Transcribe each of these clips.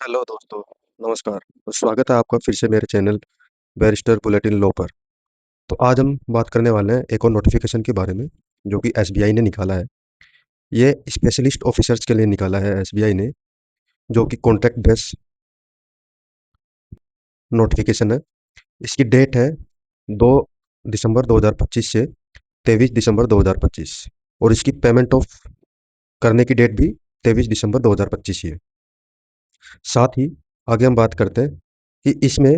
Hello दोस्तों, नमस्कार। तो स्वागत है आपका फिर से मेरे चैनल बैरिस्टर बुलेटिन लॉ पर। तो आज हम बात करने वाले हैं एक और नोटिफिकेशन के बारे में जो कि एसबीआई ने निकाला है। ये स्पेशलिस्ट ऑफिसर्स के लिए निकाला है एसबीआई ने, जो कि कॉन्ट्रैक्ट बेस नोटिफिकेशन है। इसकी डेट है 2 दिसंबर 2025 से 23 दिसंबर 2025 और इसकी पेमेंट ऑफ करने की डेट भी 23 दिसंबर 2025 ही है। साथ ही आगे हम बात करते हैं कि इसमें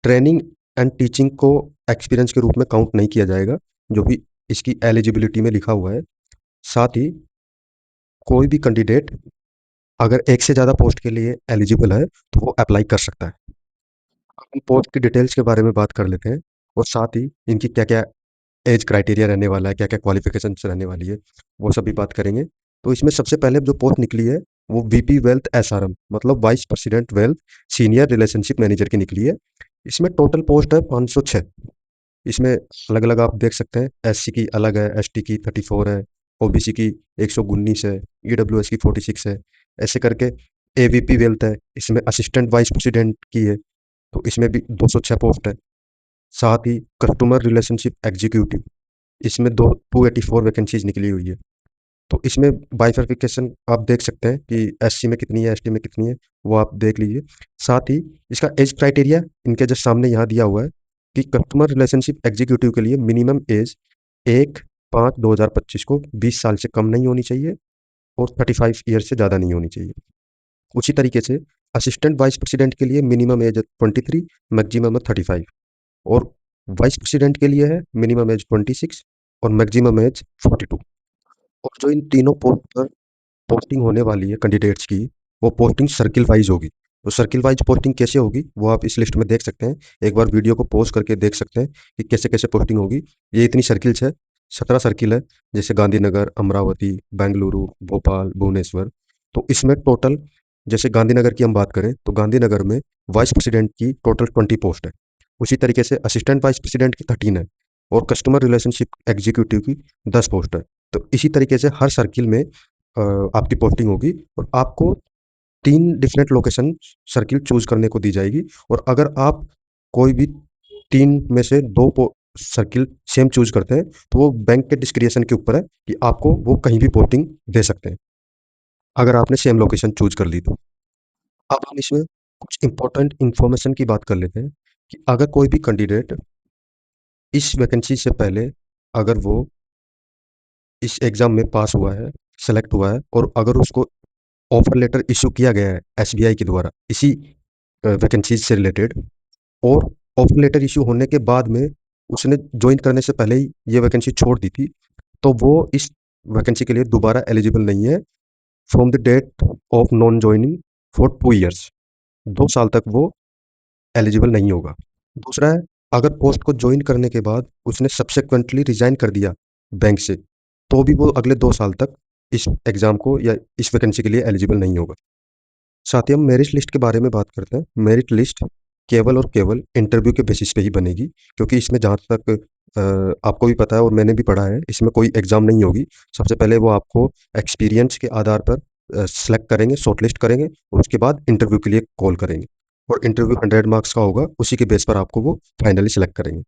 ट्रेनिंग एंड टीचिंग को एक्सपीरियंस के रूप में काउंट नहीं किया जाएगा, जो भी इसकी एलिजिबिलिटी में लिखा हुआ है। साथ ही कोई भी कैंडिडेट अगर एक से ज़्यादा पोस्ट के लिए एलिजिबल है तो वो अप्लाई कर सकता है। हम पोस्ट की डिटेल्स के बारे में बात कर लेते हैं और साथ ही इनकी क्या क्या एज क्राइटेरिया रहने वाला है, क्या क्या क्वालिफिकेशंस रहने वाली है, वो सभी बात करेंगे। तो इसमें सबसे पहले जो पोस्ट निकली है वो वीपी वेल्थ एसआरएम मतलब vice president wealth senior relationship manager की निकली है। इसमें टोटल पोस्ट है 506। इसमें अलग-अलग आप देख सकते हैं, एससी की अलग है, एसटी की 34 है, ओबीसी की 119 है, ईडब्ल्यूएस की 46 है, ऐसे करके एवीपी वेल्थ है, इसमें असिस्टेंट वाइस प्रेसिडेंट की है, तो इसमें भी 206 पोस्ट है। साथ ही कस्टमर रिलेशनशिप एग्जीक्यूटिव, इसमें 284 वैकेंसीज निकली हुई है। तो इसमें बाइफरफिकेशन आप देख सकते हैं कि एससी में कितनी है, एसटी में कितनी है, वो आप देख लीजिए। साथ ही इसका एज क्राइटेरिया इनके जस्ट सामने यहाँ दिया हुआ है कि कस्टमर रिलेशनशिप एग्जीक्यूटिव के लिए मिनिमम एज 1/5/2025 को 20 साल से कम नहीं होनी चाहिए और 35 ईयर से ज़्यादा नहीं होनी चाहिए। उसी तरीके से असिस्टेंट वाइस प्रेसिडेंट के लिए मिनिमम एज है 23, मैक्सिमम है 35 और वाइस प्रेसिडेंट के लिए है मिनिमम एज 26 और मैक्सिमम एज 42। और जो इन तीनों पोस्ट पर पोस्टिंग होने वाली है कैंडिडेट्स की, वो पोस्टिंग सर्किल वाइज होगी। तो सर्किल वाइज पोस्टिंग कैसे होगी वो आप इस लिस्ट में देख सकते हैं। एक बार वीडियो को पॉज करके देख सकते हैं कि कैसे कैसे पोस्टिंग होगी। ये इतनी सर्किल्स है, 17 सर्किल है, जैसे गांधीनगर, अमरावती, बेंगलुरु, भोपाल, भुवनेश्वर। तो इसमें टोटल जैसे गांधीनगर की हम बात करें तो गांधीनगर में वाइस प्रेसिडेंट की टोटल 20 पोस्ट है। उसी तरीके से असिस्टेंट वाइस प्रेसिडेंट की 13 है और कस्टमर रिलेशनशिप एग्जीक्यूटिव की 10 पोस्ट है। तो इसी तरीके से हर सर्किल में आपकी पोस्टिंग होगी और आपको 3 डिफरेंट लोकेशन सर्किल चूज़ करने को दी जाएगी और अगर आप कोई भी 3 में से 2 सर्किल सेम चूज़ करते हैं, तो वो बैंक के डिस्क्रिशन के ऊपर है कि आपको वो कहीं भी पोस्टिंग दे सकते हैं, अगर आपने सेम लोकेशन चूज़ कर ली तो। अब हम इसमें कुछ इम्पोर्टेंट इन्फॉर्मेशन की बात कर लेते हैं कि अगर कोई भी कैंडिडेट इस वैकेंसी से पहले अगर वो इस एग्ज़ाम में पास हुआ है, सेलेक्ट हुआ है और अगर उसको ऑफर लेटर इश्यू किया गया है एसबीआई के द्वारा इसी वैकेंसीज से रिलेटेड और ऑफर लेटर इश्यू होने के बाद में उसने ज्वाइन करने से पहले ही ये वैकेंसी छोड़ दी थी, तो वो इस वैकेंसी के लिए दोबारा एलिजिबल नहीं है from the date of non joining for 2 years. 2 साल तक वो एलिजिबल नहीं होगा। दूसरा है, अगर पोस्ट को ज्वाइन करने के बाद उसने सब्सिक्वेंटली रिज़ाइन कर दिया बैंक से, तो भी वो अगले 2 साल तक इस एग्ज़ाम को या इस वैकेंसी के लिए एलिजिबल नहीं होगा। साथ ही हम मेरिट लिस्ट के बारे में बात करते हैं। मेरिट लिस्ट केवल और केवल इंटरव्यू के बेसिस पे ही बनेगी, क्योंकि इसमें जहाँ तक आपको भी पता है और मैंने भी पढ़ा है, इसमें कोई एग्ज़ाम नहीं होगी। सबसे पहले वो आपको एक्सपीरियंस के आधार पर सेलेक्ट करेंगे, शॉर्टलिस्ट करेंगे और उसके बाद इंटरव्यू के लिए कॉल करेंगे और इंटरव्यू 100 मार्क्स का होगा, उसी के बेस पर आपको वो फाइनली सेलेक्ट करेंगे।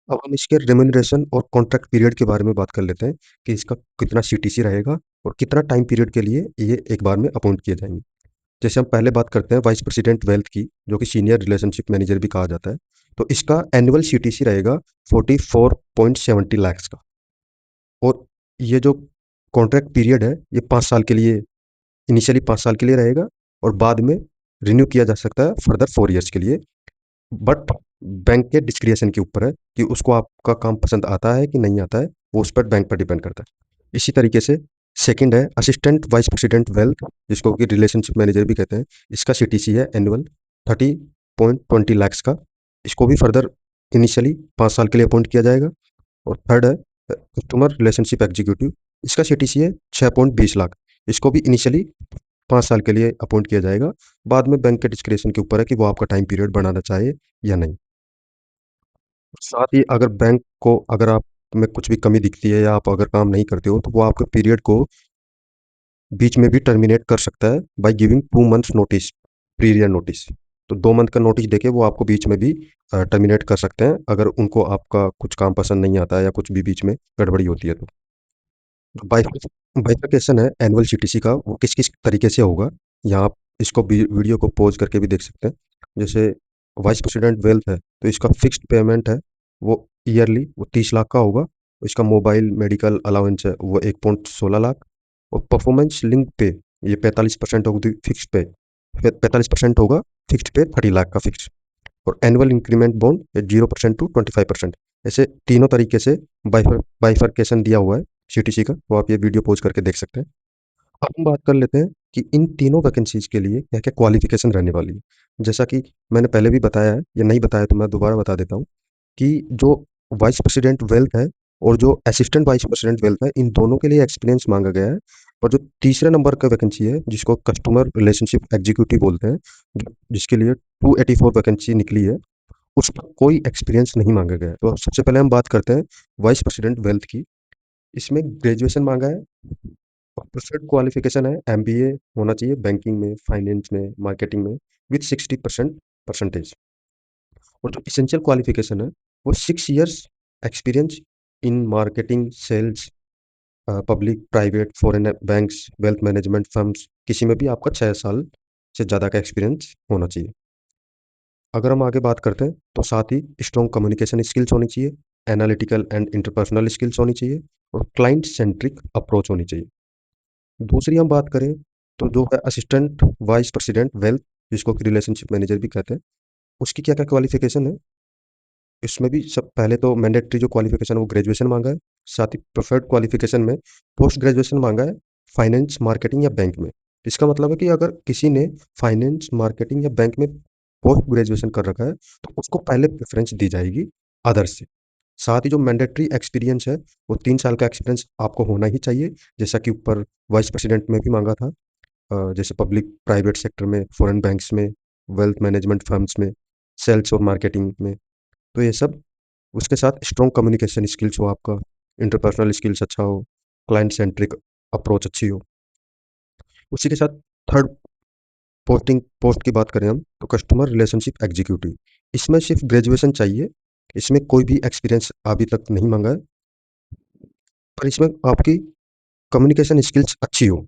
अब हम इसके रेम्युनरेशन और कॉन्ट्रैक्ट पीरियड के बारे में बात कर लेते हैं कि इसका कितना सीटीसी रहेगा और कितना टाइम पीरियड के लिए ये एक बार में अपॉइंट किए जाएँगे। जैसे हम पहले बात करते हैं वाइस प्रेसिडेंट वेल्थ की, जो कि सीनियर रिलेशनशिप मैनेजर भी कहा जाता है। तो इसका एनुअल सीटीसी रहेगा 44.70 लाख्स का और ये जो कॉन्ट्रैक्ट पीरियड है, ये 5 साल के लिए इनिशियली 5 साल के लिए रहेगा और बाद में रिन्यू किया जा सकता है फर्दर 4 ईयर्स के लिए। बट बैंक के डिस्क्रिशन के ऊपर है कि उसको आपका काम पसंद आता है कि नहीं आता है, वो उस पर बैंक पर डिपेंड करता है। इसी तरीके से सेकंड है असिस्टेंट वाइस प्रेसिडेंट वेल्थ, जिसको कि रिलेशनशिप मैनेजर भी कहते हैं। इसका सीटीसी है एनुअल 30.20 लाख्स का। इसको भी फर्दर इनिशियली 5 साल के लिए अपॉइंट किया जाएगा। और थर्ड है कस्टमर रिलेशनशिप एग्जीक्यूटिव। इसका सीटीसी है 6.20 लाख। इसको भी इनिशियली 5 साल के लिए अपॉइंट किया जाएगा। बाद में बैंक के डिस्क्रिशन के ऊपर है कि वो आपका टाइम पीरियड बढ़ाना चाहे या नहीं। साथ ही अगर बैंक को अगर आप में कुछ भी कमी दिखती है या आप अगर काम नहीं करते हो, तो वो आपके पीरियड को बीच में भी टर्मिनेट कर सकता है by giving 2 months notice. Praevia notice. तो 2 मंथ का नोटिस देके वो आपको बीच में भी टर्मिनेट कर सकते हैं, अगर उनको आपका कुछ काम पसंद नहीं आता है या कुछ भी बीच में गड़बड़ी होती है तो। जो बाइफरकेशन है एनुअल सीटीसी का, वो किस-किस तरीके से होगा, यहाँ आप इसको वीडियो को पॉज़ करके भी देख सकते हैं। जैसे वाइस प्रेसिडेंट वेल्थ है, तो इसका फिक्स्ड पेमेंट है, वो ईयरली वो 30 लाख का होगा। इसका मोबाइल मेडिकल अलाउंस है, वो 1.16 लाख। और परफॉर्मेंस लिंक्ड पे, ये 45% ऑफ द फिक्स्ड पे, 45% होगा फिक्स्ड पे, 30 लाख का फिक्स्ड। और एनुअल इंक्रीमेंट बॉन्ड 0% टू 25%। ऐसे तीनों तरीके से बाइफरकेशन दिया हुआ है सीटीसी का, वो आप ये वीडियो पॉज करके देख सकते हैं। अब हम बात कर लेते हैं कि इन तीनों वैकेंसीज के लिए क्या क्या क्वालिफिकेशन रहने वाली है। जैसा कि मैंने पहले भी बताया है, या नहीं बताया तो मैं दोबारा बता देता हूँ कि जो वाइस प्रेसिडेंट वेल्थ है और जो असिस्टेंट वाइस प्रेसिडेंट वेल्थ है, इन दोनों के लिए एक्सपीरियंस मांगा गया है। और जो तीसरे नंबर का वैकेंसी है, जिसको कस्टमर रिलेशनशिप एग्जीक्यूटिव बोलते हैं, जिसके लिए 284 वैकेंसी निकली है, उस पर कोई एक्सपीरियंस नहीं मांगा गया है। तो सबसे पहले हम बात करते हैं वाइस प्रेसिडेंट वेल्थ की। इसमें ग्रेजुएशन मांगा है और प्रेफर्ड क्वालिफिकेशन है एमबीए होना चाहिए बैंकिंग में, फाइनेंस में, मार्केटिंग में, विथ 60% परसेंटेज। और जो इसेंशियल क्वालिफिकेशन है, वो 6 years experience in marketing, sales, public, private, foreign banks, wealth management firms, किसी में भी आपका 6 साल से ज़्यादा का एक्सपीरियंस होना चाहिए। अगर हम आगे बात करते हैं, तो साथ ही स्ट्रॉन्ग कम्युनिकेशन स्किल्स होनी चाहिए, एनालिटिकल एंड इंटरपर्सनल स्किल्स होनी चाहिए, और क्लाइंट सेंट्रिक अप्रोच होनी चाहिए। दूसरी हम बात करें, तो जो है असिस्टेंट वाइस प्रेसिडेंट वेल्थ, जिसको कि रिलेशनशिप मैनेजर भी कहते हैं, उसकी क्या-क्या क्वालिफ़िकेशन है? इसमें भी सब पहले तो मैंडेटरी जो क्वालिफ़िकेशन है वो ग्रेजुएशन माँगा है, साथ ही प्रेफर्ड क्वालिफ़िकेशन में पोस्ट ग्रेजुएशन माँगा है, फाइनेंस, मार्केटिंग या बैंक में। इसका मतलब है कि अगर किसी ने फाइनेंस, मार्केटिंग या बैंक में पोस्ट ग्रेजुएशन कर रखा है, तो उसको पहले प्रेफ़रेंस दी जाएगी अदर्स से। साथ ही जो मैंडेटरी एक्सपीरियंस है, वो 3 साल का एक्सपीरियंस आपको होना ही चाहिए, जैसा कि ऊपर वाइस प्रेसिडेंट में भी माँगा था। जैसे पब्लिक प्राइवेट सेक्टर में, फॉरेन बैंक्स में, वेल्थ मैनेजमेंट फर्म्स में, सेल्स और मार्केटिंग में। तो ये सब, उसके साथ स्ट्रॉन्ग कम्युनिकेशन स्किल्स हो आपका, इंटरपर्सनल स्किल्स अच्छा हो, क्लाइंट सेंट्रिक अप्रोच अच्छी हो। उसी के साथ थर्ड पोस्ट की बात करें हम, तो कस्टमर रिलेशनशिप एग्जीक्यूटिव। इसमें सिर्फ ग्रेजुएशन चाहिए, इसमें कोई भी एक्सपीरियंस अभी तक नहीं माँगा है, पर इसमें आपकी कम्युनिकेशन स्किल्स अच्छी हो।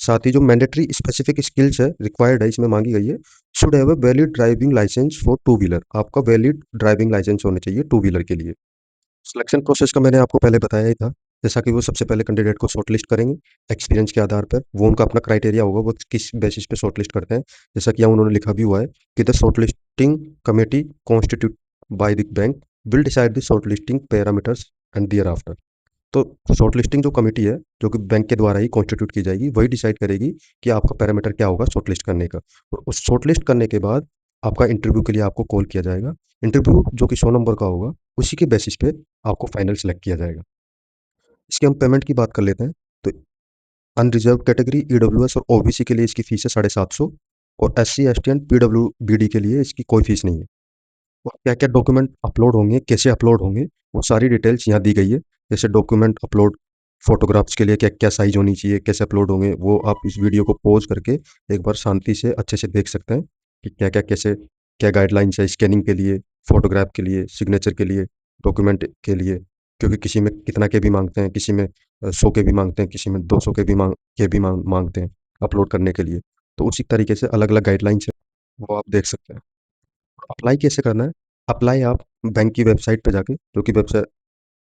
साथ ही जो मैंडेटरी स्पेसिफिक स्किल्स है, रिक्वायर्ड है, इसमें माँगी गई है, should have a valid driving licence for two wheeler. आपका वैलिड ड्राइविंग लाइसेंस होने चाहिए टू व्हीलर के लिए। सिलेक्शन प्रोसेस का मैंने आपको पहले बताया ही था, जैसा कि वो सबसे पहले कैंडिडेट को शॉर्टलिस्ट करेंगे, एक्सपीरियंस के आधार पर। वो उनका अपना क्राइटेरिया होगा, वो किस बेसिस पे शॉर्टलिस्ट करते हैं। जैसा कि यहाँ उन्होंने लिखा भी हुआ है कि the shortlisting committee constitute by the bank will decide the shortlisting parameters and thereafter. तो शॉर्टलिस्टिंग जो कमिटी है, जो कि बैंक के द्वारा ही कॉन्स्टिट्यूट की जाएगी, वही डिसाइड करेगी कि आपका पैरामीटर क्या होगा शॉर्टलिस्ट करने का। और उस शॉर्टलिस्ट करने के बाद आपका इंटरव्यू के लिए आपको कॉल किया जाएगा। इंटरव्यू जो कि 100 नंबर का होगा, उसी के बेसिस पे आपको फाइनल सेलेक्ट किया जाएगा। इसकी हम पेमेंट की बात कर लेते हैं, तो अनरिजर्व्ड कैटेगरी, ईडब्ल्यूएस और ओबीसी के लिए इसकी फीस है 750, और एससी, एसटी एंड पीडब्ल्यूबीडी के लिए इसकी कोई फीस नहीं है। और क्या-क्या डॉक्यूमेंट अपलोड होंगे, कैसे अपलोड होंगे, वो सारी डिटेल्स यहाँ दी गई है। जैसे डॉक्यूमेंट अपलोड, फोटोग्राफ्स के लिए क्या-क्या साइज़ होनी चाहिए, कैसे अपलोड होंगे, वो आप इस वीडियो को पॉज़ करके एक बार शांति से अच्छे से देख सकते हैं कि क्या-क्या, कैसे क्या गाइडलाइंस है स्कैनिंग के लिए, फोटोग्राफ के लिए, सिग्नेचर के लिए, डॉक्यूमेंट के लिए। क्योंकि किसी में कितना केबी माँगते हैं, किसी में 100 केबी माँगते हैं, किसी में 200 केबी माँगते हैं अपलोड करने के लिए। तो उसी तरीके से अलग-अलग गाइडलाइंस है, वो आप देख सकते हैं। अप्लाई कैसे करना है? अप्लाई आप बैंक की वेबसाइट पे जाके, जो कि वेबसाइट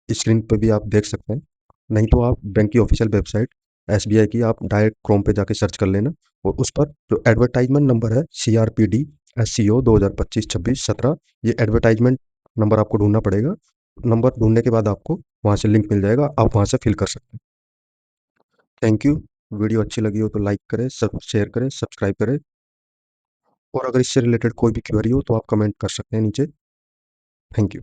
स्क्रीन पे भी आप देख सकते हैं। नहीं तो आप बैंक की ऑफ़िशियल वेबसाइट एसबीआई की आप डायरेक्ट क्रोम पे जाके सर्च कर लेना, और उस पर जो एडवर्टाइज़मेंट नंबर है सीआरपीडी एससीओ 2025-26-17, ये एडवर्टाइज़मेंट नंबर आपको ढूँढना पड़ेगा। नंबर ढूँढने के बाद आपको वहाँ से लिंक मिल जाएगा, आप वहाँ से फिल कर सकते हैं। Thank you. वीडियो अच्छी लगी हो तो लाइक करें, सब शेयर करें, सब्सक्राइब करें, और अगर इससे रिलेटेड कोई भी क्वेरी हो तो आप कमेंट कर सकते हैं नीचे। Thank you.